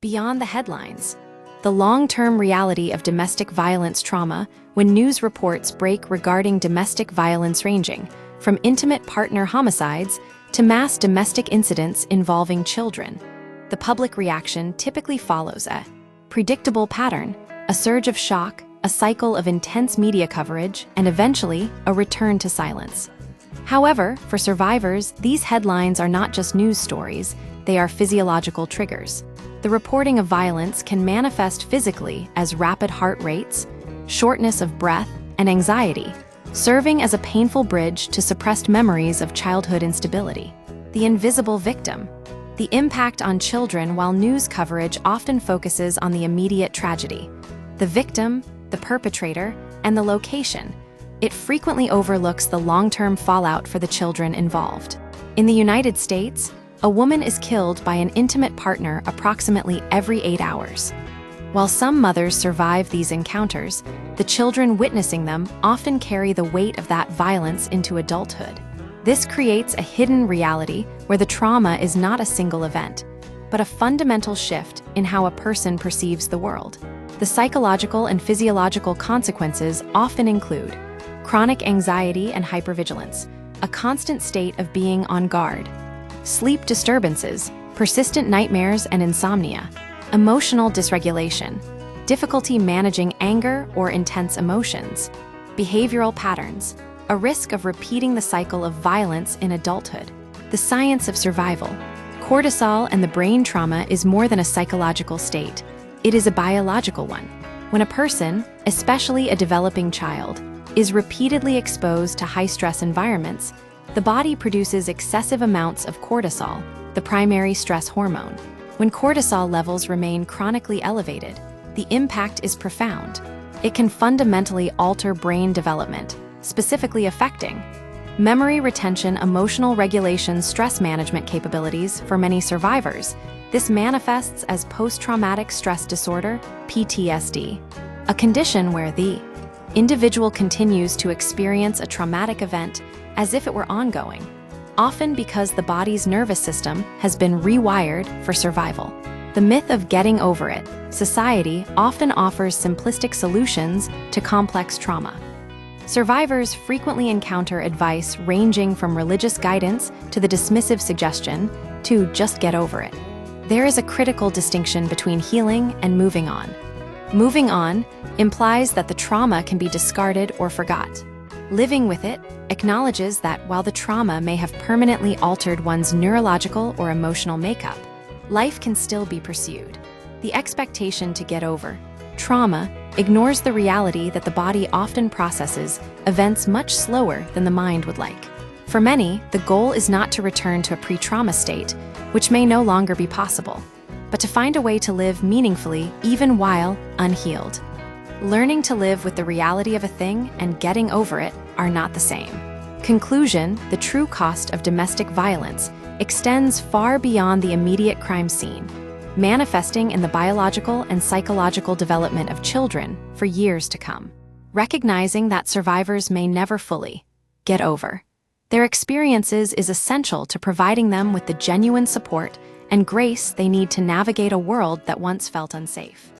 Beyond the headlines, the long-term reality of domestic violence trauma when news reports break regarding domestic violence ranging from intimate partner homicides to mass domestic incidents involving children. The public reaction typically follows a predictable pattern, a surge of shock, a cycle of intense media coverage, and eventually a return to silence. However, for survivors, these headlines are not just news stories, they are physiological triggers. The reporting of violence can manifest physically as rapid heart rates, shortness of breath, and anxiety, serving as a painful bridge to suppressed memories of childhood instability. The invisible victim. The impact on children. While news coverage often focuses on the immediate tragedy, the victim, the perpetrator, and the location, it frequently overlooks the long-term fallout for the children involved. In the United States, a woman is killed by an intimate partner approximately every 8 hours. While some mothers survive these encounters, the children witnessing them often carry the weight of that violence into adulthood. This creates a hidden reality where the trauma is not a single event, but a fundamental shift in how a person perceives the world. The psychological and physiological consequences often include chronic anxiety and hypervigilance, a constant state of being on guard, sleep disturbances, persistent nightmares and insomnia, emotional dysregulation, difficulty managing anger or intense emotions, behavioral patterns, a risk of repeating the cycle of violence in adulthood. The science of survival. Cortisol and the brain trauma is more than a psychological state. It is a biological one. When a person, especially a developing child, is repeatedly exposed to high-stress environments, the body produces excessive amounts of cortisol, the primary stress hormone. When cortisol levels remain chronically elevated, the impact is profound. It can fundamentally alter brain development, specifically affecting memory retention, emotional regulation, stress management capabilities. For many survivors, this manifests as post-traumatic stress disorder, PTSD, a condition where the individual continues to experience a traumatic event as if it were ongoing, often because the body's nervous system has been rewired for survival. The myth of getting over it. Society often offers simplistic solutions to complex trauma. Survivors frequently encounter advice ranging from religious guidance to the dismissive suggestion to just get over it. There is a critical distinction between healing and moving on. Moving on implies that the trauma can be discarded or forgot. Living with it acknowledges that while the trauma may have permanently altered one's neurological or emotional makeup, life can still be pursued. The expectation to get over trauma ignores the reality that the body often processes events much slower than the mind would like. For many, the goal is not to return to a pre-trauma state, which may no longer be possible, but to find a way to live meaningfully even while unhealed. Learning to live with the reality of a thing and getting over it are not the same. Conclusion: the true cost of domestic violence extends far beyond the immediate crime scene, manifesting in the biological and psychological development of children for years to come. Recognizing that survivors may never fully get over their experiences is essential to providing them with the genuine support and grace they need to navigate a world that once felt unsafe.